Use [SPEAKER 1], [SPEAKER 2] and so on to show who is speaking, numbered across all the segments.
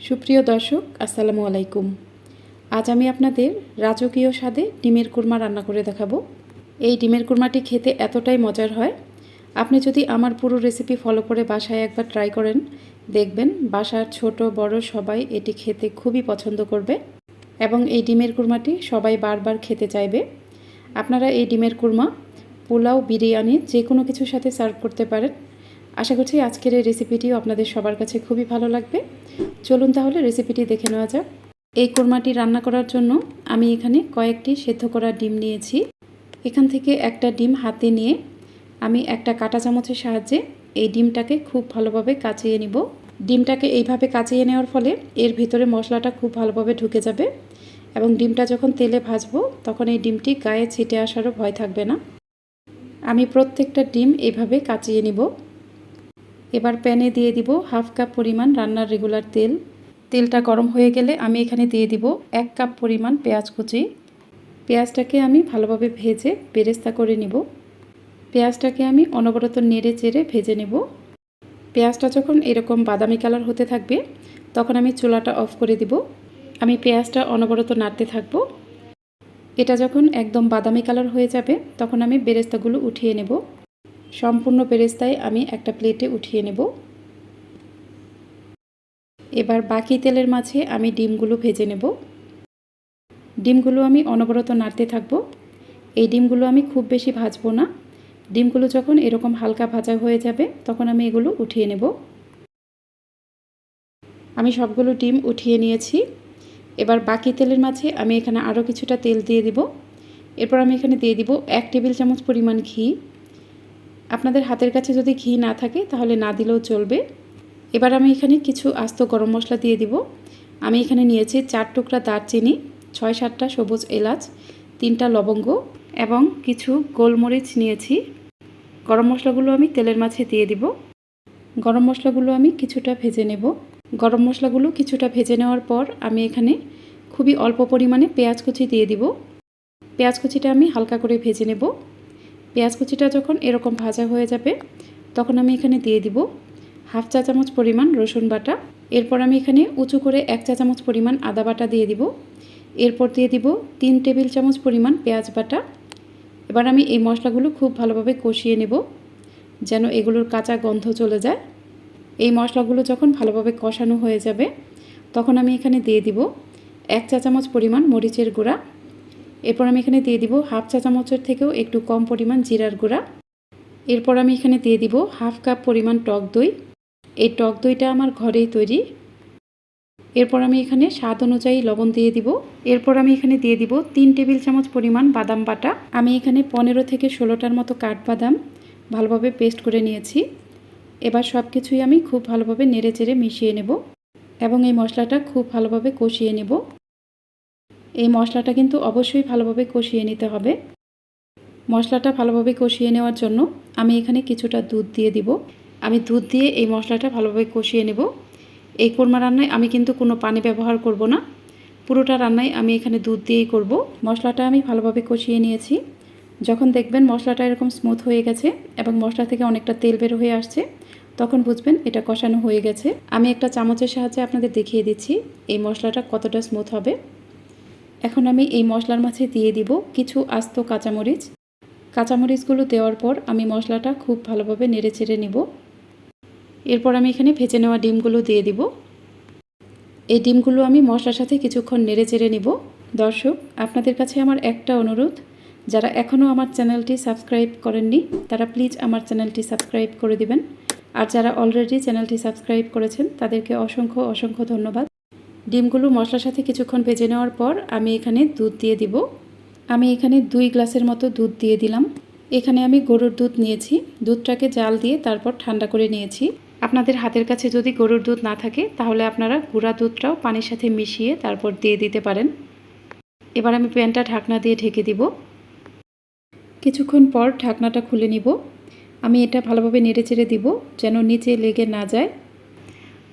[SPEAKER 1] সুপ্রিয় দর্শক, আসসালামু আলাইকুম। আজ আমি আপনাদের রাজকীয় স্বাদে ডিমের কুরমা রান্না করে দেখাবো। এই ডিমের কুরমাটি খেতে এতটাই মজার হয়, আপনি যদি আমার পুরো রেসিপি ফলো করে বাসায় একবার ট্রাই করেন, দেখবেন বাসার ছোট বড় সবাই এটি খেতে খুবই পছন্দ করবে এবং এই ডিমের কুরমাটি সবাই বারবার খেতে চাইবে। আপনারা এই ডিমের কুরমা পোলাও, বিরিয়ানি যে কোনো কিছুর সাথে সার্ভ করতে পারেন। আশা করছি আজকের এই রেসিপিটিও আপনাদের সবার কাছে খুবই ভালো লাগবে। চলুন তাহলে রেসিপিটি দেখে নেওয়া যাক। এই কোরমাটি রান্না করার জন্য আমি এখানে কয়েকটি সেদ্ধ করা ডিম নিয়েছি। এখান থেকে একটা ডিম হাতে নিয়ে আমি একটা কাঁটা চামচের সাহায্যে এই ডিমটাকে খুব ভালোভাবে কাচিয়ে নিব। ডিমটাকে এইভাবে কাচিয়ে নেওয়ার ফলে এর ভিতরে মশলাটা খুব ভালোভাবে ঢুকে যাবে এবং ডিমটা যখন তেলে ভাজবো তখন এই ডিমটি গায়ে ছিটে আসারও ভয় থাকবে না। আমি প্রত্যেকটা ডিম এইভাবে কাচিয়ে নিব। এবার প্যানে দিয়ে দিব হাফ কাপ পরিমাণ রান্নার রেগুলার তেল। তেলটা গরম হয়ে গেলে আমি এখানে দিয়ে দিব 1 কাপ পরিমাণ পেঁয়াজ কুচি। পেঁয়াজটাকে আমি ভালোভাবে ভেজে বেরেস্তা করে নিব। পেঁয়াজটাকে আমি অনবরত নেড়ে চেড়ে ভেজে নেব। পেঁয়াজটা যখন এরকম বাদামি কালার হতে থাকবে তখন আমি চুলাটা অফ করে দিব। আমি পেঁয়াজটা অনবরত নাড়তে থাকব। এটা যখন একদম বাদামি কালার হয়ে যাবে তখন আমি বেরেস্তাগুলো উঠিয়ে নেব। সম্পূর্ণ বেরেস্তায় আমি একটা প্লেটে উঠিয়ে নেব। এবার বাকি তেলের মাঝে আমি ডিমগুলো ভেজে নেব। ডিমগুলো আমি অনবরত নাড়তে থাকব। এই ডিমগুলো আমি খুব বেশি ভাজবো না। ডিমগুলো যখন এরকম হালকা ভাজা হয়ে যাবে তখন আমি এগুলো উঠিয়ে নেব। আমি সবগুলো ডিম উঠিয়ে নিয়েছি। এবার বাকি তেলের মাঝে আমি এখানে আরও কিছুটা তেল দিয়ে দিব। এরপর আমি এখানে দিয়ে দিব 1 টেবিল চামচ পরিমাণ ঘি। আপনাদের হাতের কাছে যদি ঘি না থাকে তাহলে না দিলেও চলবে। এবার আমি এখানে কিছু আস্ত গরম মশলা দিয়ে দিব। আমি এখানে নিয়েছি 4 টুকরা দারচিনি, 6-7টা সবুজ এলাচ, 3টা লবঙ্গ এবং কিছু গোলমরিচ নিয়েছি। গরম মশলাগুলো আমি তেলের মাঝে দিয়ে দিব। গরম মশলাগুলো আমি কিছুটা ভেজে নেব। গরম মশলাগুলো কিছুটা ভেজে নেওয়ার পর আমি এখানে খুবই অল্প পরিমাণে পেঁয়াজ কুচি দিয়ে দিব। পেঁয়াজ কুচিটা আমি হালকা করে ভেজে নেব। পেঁয়াজ কুচিটা যখন এরকম ভাজা হয়ে যাবে তখন আমি এখানে দিয়ে দিব হাফ চা চামচ পরিমাণ রসুন বাটা। এরপর আমি এখানে উঁচু করে 1 চা চামচ পরিমাণ আদা বাটা দিয়ে দিব। এরপর দিয়ে দিব 3 টেবিল চামচ পরিমাণ পেঁয়াজ বাটা। এবার আমি এই মশলাগুলো খুব ভালোভাবে কষিয়ে নেব যেন এগুলোর কাঁচা গন্ধ চলে যায়। এই মশলাগুলো যখন ভালোভাবে কষানো হয়ে যাবে তখন আমি এখানে দিয়ে দিব 1 চা চামচ পরিমাণ মরিচের গুঁড়া। এরপর আমি এখানে দিয়ে দিব হাফ চা চামচের থেকেও একটু কম পরিমাণ জিরার গুঁড়া। এরপর আমি এখানে দিয়ে দিব হাফ কাপ পরিমাণ টক দই। এই টক দইটা আমার ঘরেই তৈরি। এরপর আমি এখানে স্বাদ অনুযায়ী লবণ দিয়ে দিব। এরপর আমি এখানে দিয়ে দিব 3 টেবিল চামচ পরিমাণ বাদাম বাটা। আমি এখানে 15 থেকে 16টার মতো কাঠবাদাম ভালোভাবে পেস্ট করে নিয়েছি। এবার সব কিছুই আমি খুব ভালোভাবে নেড়ে চেড়ে মিশিয়ে নেব এবং এই মশলাটা খুব ভালোভাবে কষিয়ে নেব। এই মশলাটা কিন্তু অবশ্যই ভালোভাবে কষিয়ে নিতে হবে। মশলাটা ভালোভাবে কষিয়ে নেওয়ার জন্য আমি এখানে কিছুটা দুধ দিয়ে দিব। আমি দুধ দিয়ে এই মশলাটা ভালোভাবে কষিয়ে নেব। এই কোরমা রান্নায় আমি কিন্তু কোনো পানি ব্যবহার করব না। পুরোটা রান্নায় আমি এখানে দুধ দিয়েই করব। মশলাটা আমি ভালোভাবে কষিয়ে নিয়েছি। যখন দেখবেন মশলাটা এরকম স্মুথ হয়ে গেছে এবং মশলা থেকে অনেকটা তেল বের হয়ে আসছে তখন বুঝবেন এটা কষানো হয়ে গেছে। আমি একটা চামচের সাহায্যে আপনাদের দেখিয়ে দিচ্ছি এই মশলাটা কতটা স্মুথ হবে। এখন আমি এই মশলার মাঝে দিয়ে দিব কিছু আস্ত কাঁচামরিচ। কাঁচামরিচগুলো দেওয়ার পর আমি মশলাটা খুব ভালোভাবে নেড়ে চেড়ে নিব। এরপর আমি এখানে ভেজে নেওয়া ডিমগুলো দিয়ে দিব। এই ডিমগুলো আমি মশলার সাথে কিছুক্ষণ নেড়ে চেড়ে নিব। দর্শক, আপনাদের কাছে আমার একটা অনুরোধ, যারা এখনও আমার চ্যানেলটি সাবস্ক্রাইব করেননি তারা প্লিজ আমার চ্যানেলটি সাবস্ক্রাইব করে দিবেন। আর যারা অলরেডি চ্যানেলটি সাবস্ক্রাইব করেছেন তাদেরকে অসংখ্য অসংখ্য ধন্যবাদ। ডিমগুলো মশলার সাথে কিছুক্ষণ ভেজে নেওয়ার পর আমি এখানে দুধ দিয়ে দিব। আমি এখানে 2 গ্লাসের মতো দুধ দিয়ে দিলাম। এখানে আমি গরুর দুধ নিয়েছি। দুধটাকে জাল দিয়ে তারপর ঠান্ডা করে নিয়েছি। আপনাদের হাতের কাছে যদি গরুর দুধ না থাকে তাহলে আপনারা গুঁড়া দুধটাও পানির সাথে মিশিয়ে তারপর দিয়ে দিতে পারেন। এবার আমি প্যানটা ঢাকনা দিয়ে ঢেকে দিব। কিছুক্ষণ পর ঢাকনাটা খুলে নিব। আমি এটা ভালোভাবে নেড়ে চেড়ে দিব যেন নিচে লেগে না যায়।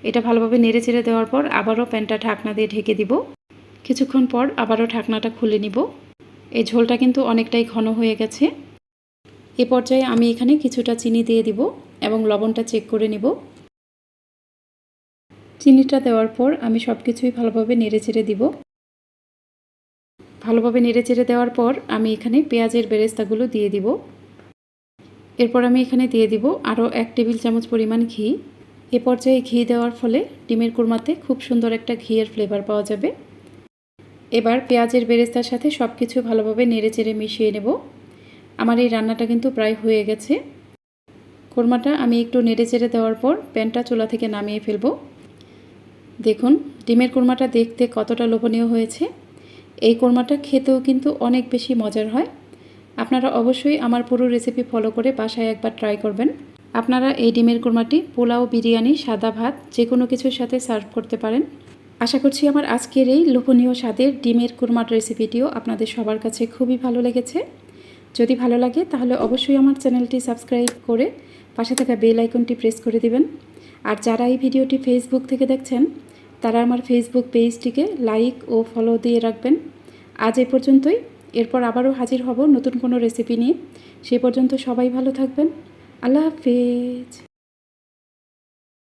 [SPEAKER 1] এটা ভালোভাবে নেড়ে চেড়ে দেওয়ার পর আবারও প্যানটা ঢাকনা দিয়ে ঢেকে দিব। কিছুক্ষণ পর আবারও ঢাকনাটা খুলে নিব। এই ঝোলটা কিন্তু অনেকটাই ঘন হয়ে গেছে। এ পর্যায়ে আমি এখানে কিছুটা চিনি দিয়ে দিব এবং লবণটা চেক করে নিব। চিনিটা দেওয়ার পর আমি সব কিছুই ভালোভাবে নেড়েচেড়ে দিব। ভালোভাবে নেড়েচেড়ে দেওয়ার পর আমি এখানে পেঁয়াজের বেরেস্তাগুলো দিয়ে দিব। এরপর আমি এখানে দিয়ে দিব আরও 1 টেবিল চামচ পরিমাণ ঘি। এ পর্যায়ে ঘি দেওয়ার ফলে ডিমের কুরমাতে খুব সুন্দর একটা ঘিয়ের ফ্লেভার পাওয়া যাবে। এবার পেঁয়াজের বেরেস্তার সাথে সব কিছু ভালোভাবে নেড়েচেড়ে মিশিয়ে নেব। আমার এই রান্নাটা কিন্তু প্রায় হয়ে গেছে। কোরমাটা আমি একটু নেড়েচেড়ে দেওয়ার পর প্যানটা চুলা থেকে নামিয়ে ফেলব। দেখুন ডিমের কোরমাটা দেখতে কতটা লোভনীয় হয়েছে। এই কোরমাটা খেতেও কিন্তু অনেক বেশি মজার হয়। আপনারা অবশ্যই আমার পুরো রেসিপি ফলো করে বাসায় একবার ট্রাই করবেন। আপনারা এই ডিমের কোরমাটি পোলাও, বিরিয়ানি, সাদা ভাত যে কোনো কিছুর সাথে সার্ভ করতে পারেন। আশা করছি আমার আজকের এই লোভনীয় স্বাদের ডিমের কুরমার রেসিপিটিও আপনাদের সবার কাছে খুবই ভালো লেগেছে। যদি ভালো লাগে তাহলে অবশ্যই আমার চ্যানেলটি সাবস্ক্রাইব করে পাশে থাকা বেল আইকনটি প্রেস করে দিবেন। আর যারা এই ভিডিওটি ফেসবুক থেকে দেখছেন তারা আমার ফেসবুক পেজটিকে লাইক ও ফলো দিয়ে রাখবেন। আজ এ পর্যন্তই। এরপর আবারও হাজির হব নতুন কোনো রেসিপি নিয়ে। সেই পর্যন্ত সবাই ভালো থাকবেন। আল্লাহ হাফেজ।